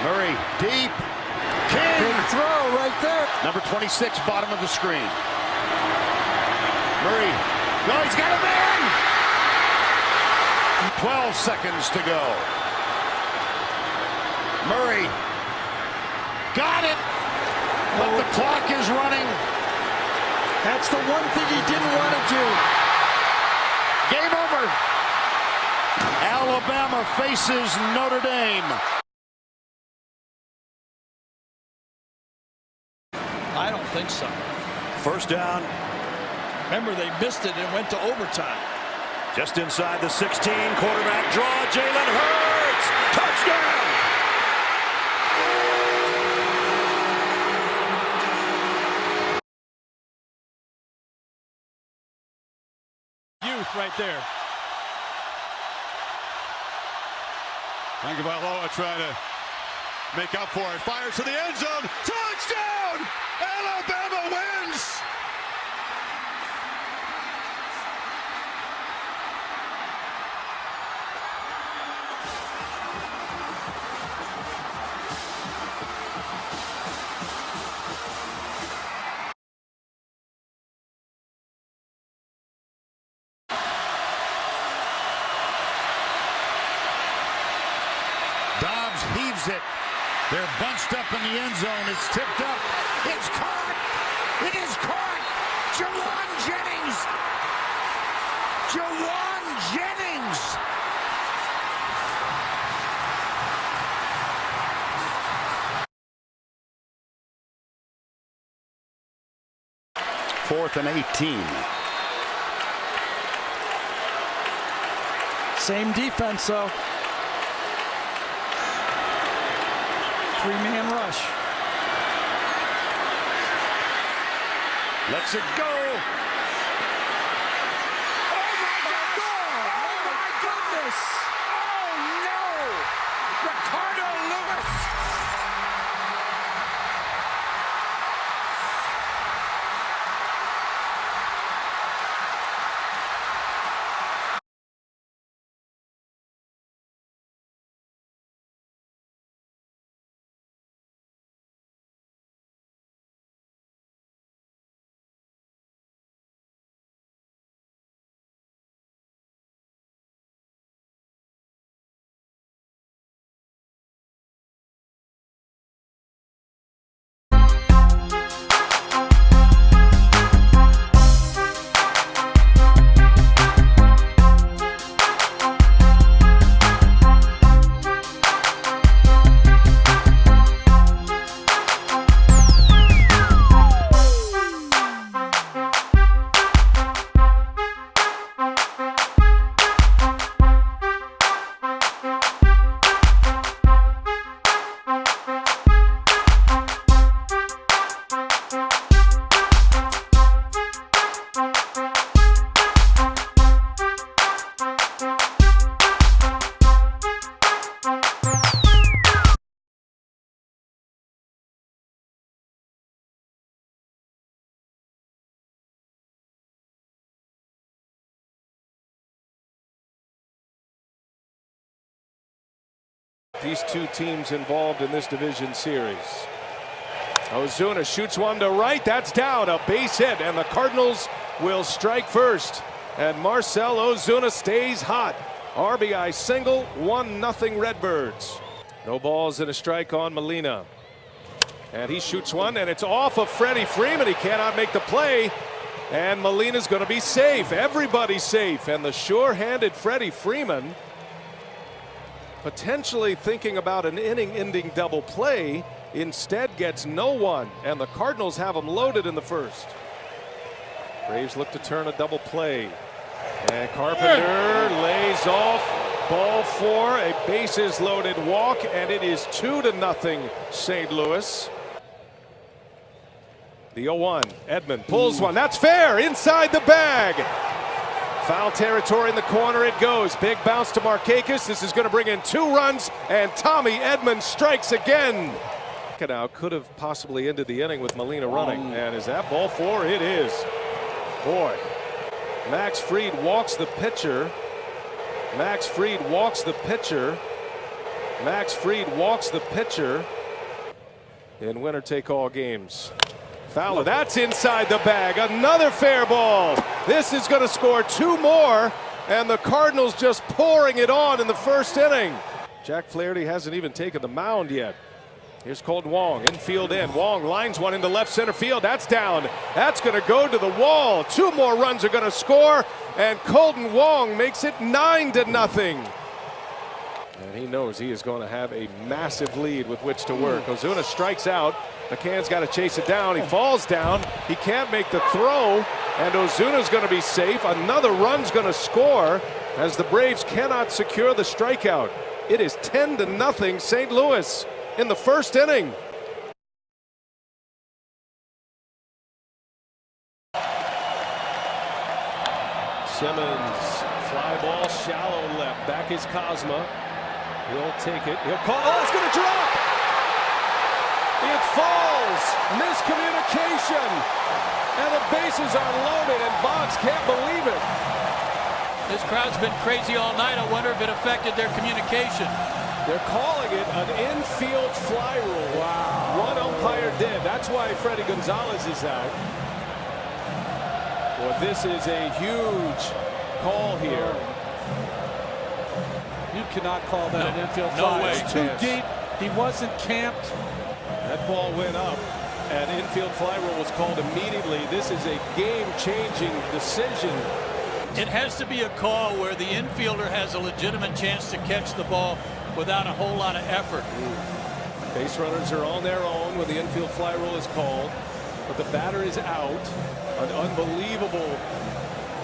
Murray, deep. King. Big throw right there. Number 26, bottom of the screen. Murray. No, he's got a man. 12 seconds to go. Murray. Got it. But the clock is running. That's the one thing he didn't want to do. Game over. Alabama faces Notre Dame. I don't think so. First down. Remember, they missed it and went to overtime. Just inside the 16, quarterback draw, Jalen Hurts, touchdown! Youth right there. Tagovailoa trying to make up for it. Fires to the end zone. Touchdown! Alabama wins! Dobbs heaves it. They're bunched up in the end zone. It's tipped up. It's caught. It is caught. Jawan Jennings. Jawan Jennings. Fourth and 18. Same defense, though. Three-man rush. Lets it go. Oh my goodness! Oh no! Ricardo Louis. These two teams involved in this division series. Ozuna shoots one to right. That's down. A base hit, and the Cardinals will strike first. And Marcell Ozuna stays hot. RBI single, 1-0 Redbirds. No balls and a strike on Molina. And he shoots one, and it's off of Freddie Freeman. He cannot make the play. And Molina's going to be safe. Everybody's safe. And the sure-handed Freddie Freeman, potentially thinking about an inning-ending double play, instead gets no one, and the Cardinals have him loaded in the first. Braves look to turn a double play, and Carpenter lays off. Ball four, a bases loaded walk, and it is 2-0 St. Louis. The 0-1, Edman pulls one. That's fair, inside the bag. Foul territory in the corner it goes. Big bounce to Markakis. This is going to bring in 2 runs, and Tommy Edman strikes again. Now could have possibly ended the inning with Molina running. And is that ball 4? It is. Boy. Max Fried walks the pitcher. Max Fried walks the pitcher. Max Fried walks the pitcher in winner-take-all games. Fowler, that's inside the bag. Another fair ball. This is going to score 2 more, and the Cardinals just pouring it on in the first inning. Jack Flaherty hasn't even taken the mound yet. Here's Colton Wong, infield in. Wong lines one into left center field. That's down. That's going to go to the wall. 2 more runs are going to score, and Colton Wong makes it 9-0. And he knows he is going to have a massive lead with which to work. Ozuna strikes out. McCann's got to chase it down. He falls down. He can't make the throw, and Ozuna's going to be safe. Another run's going to score as the Braves cannot secure the strikeout. It is 10-0 St. Louis in the first inning. Simmons, fly ball, shallow left. Back is Cosma. He'll take it. He'll call. Oh, it's going to drop. It falls. Miscommunication. And the bases are loaded, and Boggs can't believe it. This crowd's been crazy all night. I wonder if it affected their communication. They're calling it an infield fly rule. Wow. One umpire did. That's why Freddie Gonzalez is out. Well, this is a huge call here. You cannot call that an infield fly. No way. It's too deep. He wasn't camped. That ball went up, and infield fly rule was called immediately. This is a game-changing decision. It has to be a call where the infielder has a legitimate chance to catch the ball without a whole lot of effort. Base runners are on their own when the infield fly rule is called, but the batter is out. An unbelievable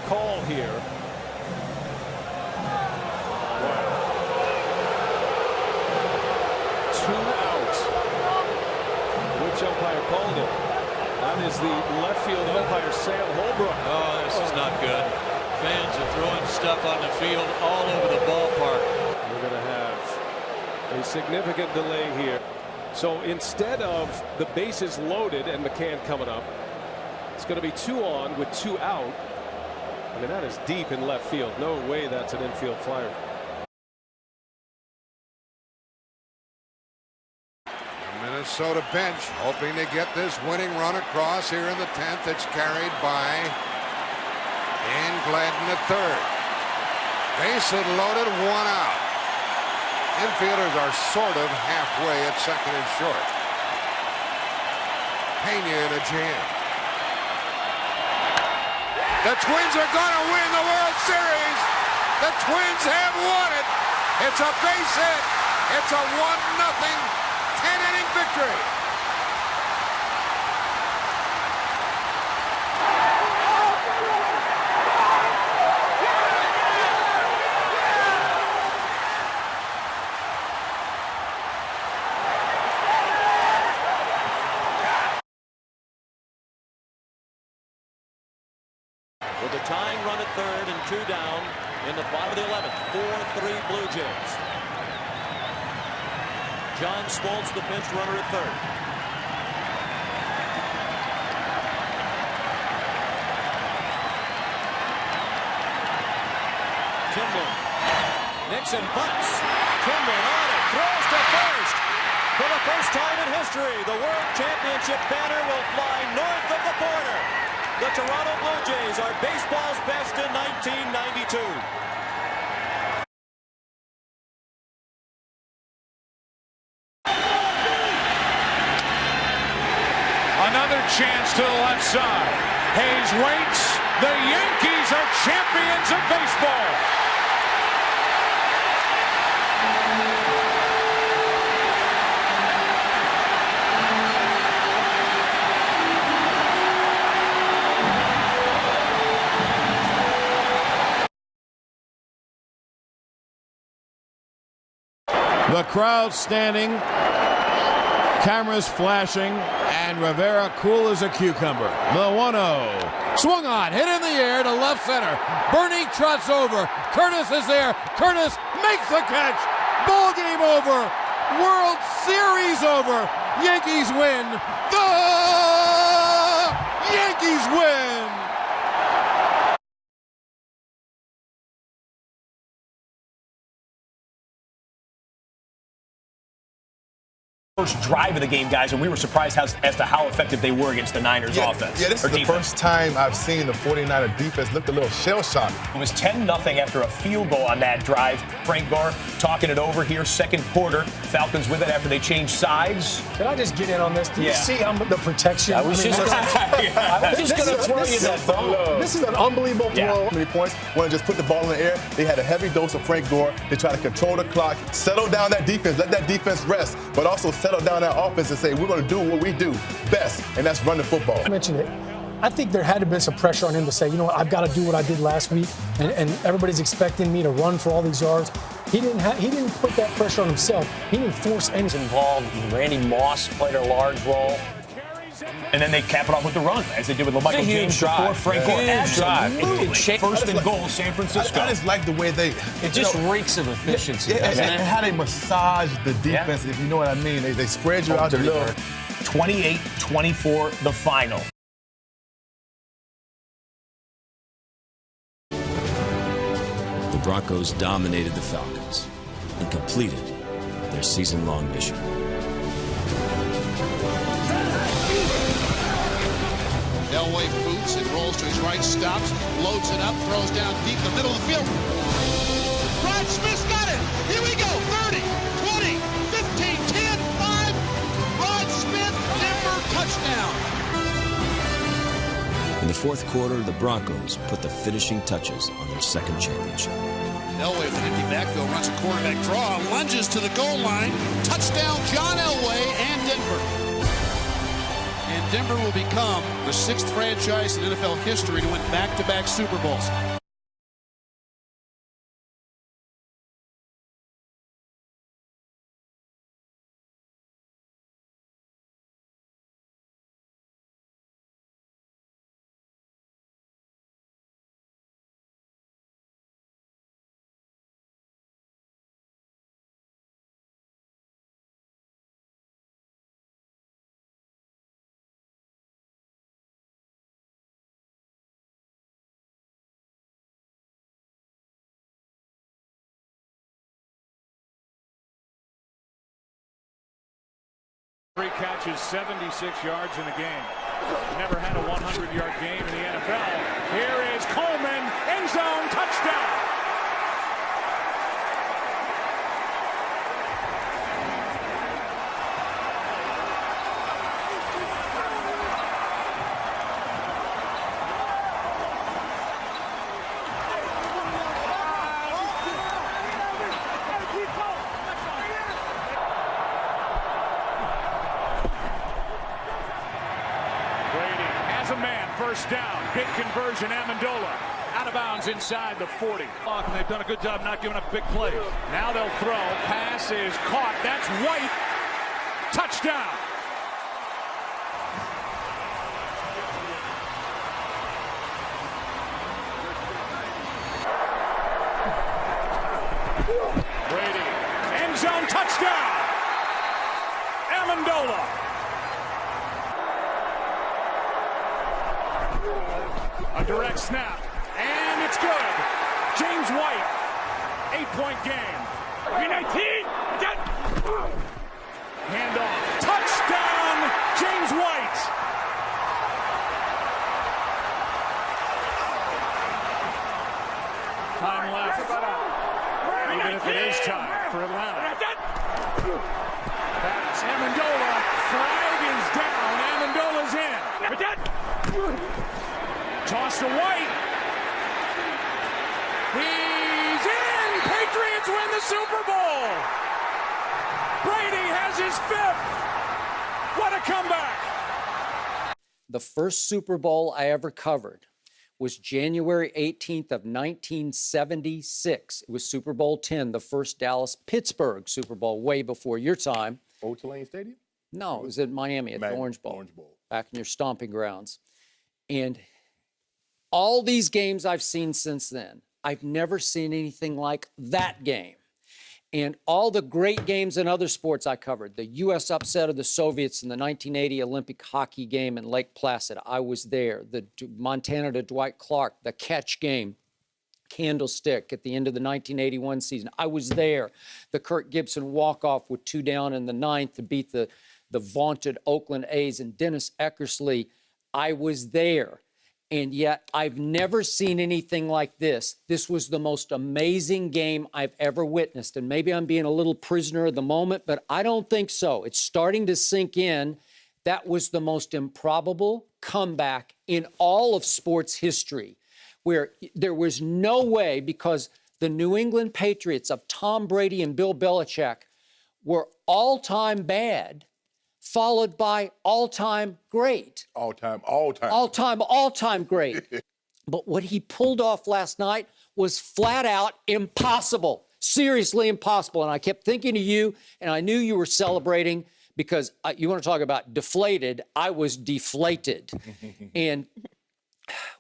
call here. Wow. 2 outs. Which umpire called it? That is the left field umpire, Sam Holbrook. Oh, this is not good. Fans are throwing stuff on the field all over the ballpark. We're going to have a significant delay here. So instead of the bases loaded and McCann coming up, it's going to be 2 on with 2 out. I mean, that is deep in left field. No way that's an infield flyer. Minnesota bench hoping to get this winning run across here in the 10th. It's carried by Dan Gladden at third. Base hit loaded, 1 out. Infielders are sort of halfway at second and short. Pena in a jam. The Twins are going to win the World Series. The Twins have won it. It's a base hit. It's a 1-0 10-inning victory. With a tying run at third and 2 down in the bottom of the 11th. 4-3 Blue Jays. John Smoltz, the pinch runner at third. Timlin. Nixon bunts. Timlin on it. Throws to first. For the first time in history, the World Championship banner will fly north of the border. The Toronto Blue Jays are baseball's best in 1992. Another chance to the left side. Hayes waits. The Yankees are champions of baseball. The crowd standing, cameras flashing, and Rivera cool as a cucumber. The 1-0. Swung on, hit in the air to left center. Bernie trots over. Curtis is there. Curtis makes the catch. Ball game over. World Series over. Yankees win. The Yankees win. First drive of the game, guys, and we were surprised as to how effective they were against the Niners offense. Yeah, this is the first time I've seen the 49er defense look a little shell-shocked. It was 10-0 after a field goal on that drive. Frank Gore talking it over here, second quarter. Falcons with it after they changed sides. Can I just get in on this? Do you see the protection? I was just going to throw you that ball. This is an unbelievable throw. How many points? Want to just put the ball in the air. They had a heavy dose of Frank Gore. They try to control the clock, settle down that defense, let that defense rest, but also settle down that offense and say, we're going to do what we do best, and that's run the football. I mentioned it. I think there had to have been some pressure on him to say, you know what, I've got to do what I did last week, and everybody's expecting me to run for all these yards. He didn't put that pressure on himself. He didn't force anything. Involved. Randy Moss played a large role. And then they cap it off with the run, as they did with LaMichael James before Frank Gore. Absolutely. First and goal, San Francisco. I just like the way It just reeks of efficiency, doesn't it? And how they massage the defense, if you know what I mean. They spread you out the middle. 28-24, the final. The Broncos dominated the Falcons and completed their season-long mission. Elway boots and rolls to his right, stops, loads it up, throws down deep the middle of the field. Rod Smith's got it. Here we go. 30, 20, 15, 10, 5. Rod Smith, Denver touchdown. In the fourth quarter, the Broncos put the finishing touches on their second championship. Elway with an empty backfield, runs a quarterback draw, lunges to the goal line. Touchdown, John Elway and Denver. And Denver will become the 6th franchise in NFL history to win back-to-back Super Bowls. Three catches, 76 yards in a game. Never had a 100-yard game in the NFL. Here is Coleman, end zone, touchdown. First down, big conversion, Amendola. Out of bounds inside the 40. And they've done a good job not giving up big plays. Now they'll throw. Pass is caught. That's White. Touchdown. Brady. End zone touchdown. Amendola. A direct snap, and it's good. James White, 8-point game. 19. Handoff, touchdown, James White. Time left, even if it is time for Atlanta. That's Amendola, flag is down, Amendola's in. Toss to White. He's in! Patriots win the Super Bowl! Brady has his 5th! What a comeback! The first Super Bowl I ever covered was January 18th of 1976. It was Super Bowl 10, the first Dallas-Pittsburgh Super Bowl, way before your time. Old Tulane Stadium? No, it was in Miami at the Orange Bowl. Back in your stomping grounds. And all these games I've seen since then, I've never seen anything like that game. And all the great games in other sports I covered, the U.S. upset of the Soviets in the 1980 Olympic hockey game in Lake Placid, I was there. The Montana to Dwight Clark, the catch game. candlestick at the end of the 1981 season. I was there. The Kirk Gibson walk-off with 2 down in the 9th to beat the vaunted Oakland A's and Dennis Eckersley. I was there. And yet I've never seen anything like this. This was the most amazing game I've ever witnessed. And maybe I'm being a little prisoner of the moment, but I don't think so. It's starting to sink in. That was the most improbable comeback in all of sports history, where there was no way, because the New England Patriots of Tom Brady and Bill Belichick were all-time bad, followed by all-time great. All-time great. But what he pulled off last night was flat out impossible, seriously impossible. And I kept thinking of you, and I knew you were celebrating because you want to talk about deflated. I was deflated. And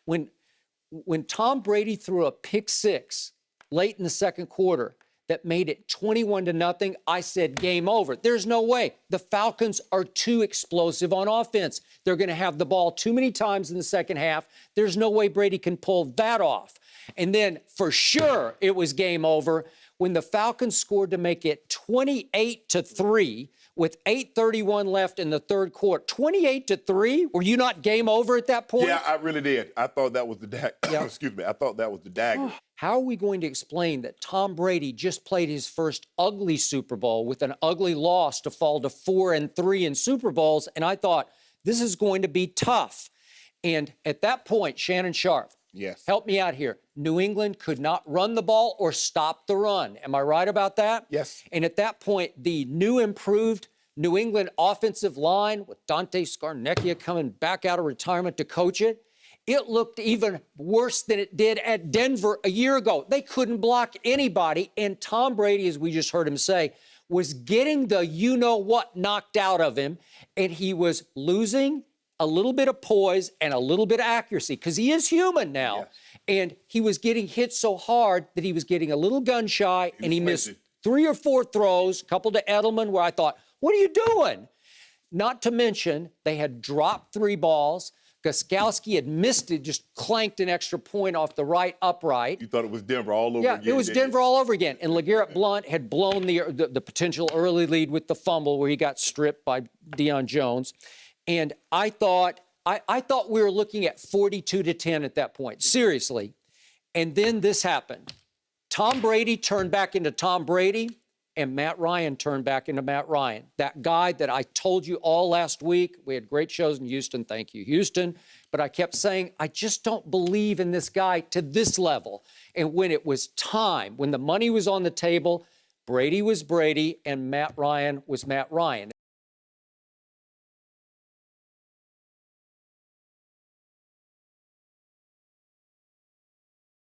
when Tom Brady threw a pick six late in the second quarter that made it 21-0, I said, game over. There's no way. The Falcons are too explosive on offense. They're going to have the ball too many times in the second half. There's no way Brady can pull that off. And then, for sure, it was game over when the Falcons scored to make it 28-3 with 8:31 left in the third quarter. 28-3? Were you not game over at that point? Yeah, I really did. I thought that was the excuse me. I thought that was the dagger. How are we going to explain that Tom Brady just played his first ugly Super Bowl with an ugly loss to fall to 4-3 in Super Bowls? And I thought, this is going to be tough. And at that point, Shannon Sharpe, yes, help me out here. New England could not run the ball or stop the run. Am I right about that? Yes. And at that point, the new improved New England offensive line with Dante Scarnecchia coming back out of retirement to coach it, it looked even worse than it did at Denver a year ago. They couldn't block anybody. And Tom Brady, as we just heard him say, was getting the you-know-what knocked out of him. And he was losing a little bit of poise and a little bit of accuracy, because he is human now. Yes. And he was getting hit so hard that he was getting a little gun shy, and he missed 3 or 4 throws, a couple to Edelman, where I thought, what are you doing? Not to mention, they had dropped 3 balls. Gostkowski had missed it, just clanked an extra point off the right upright. You thought it was Denver all over again. Yeah, it was Denver all over again. And LeGarrette Blount had blown the potential early lead with the fumble where he got stripped by Deion Jones. And I thought we were looking at 42-10 at that point, seriously. And then this happened. Tom Brady turned back into Tom Brady, and Matt Ryan turned back into Matt Ryan. That guy that I told you all last week, we had great shows in Houston, thank you, Houston, but I kept saying, I just don't believe in this guy to this level. And when it was time, when the money was on the table, Brady was Brady and Matt Ryan was Matt Ryan.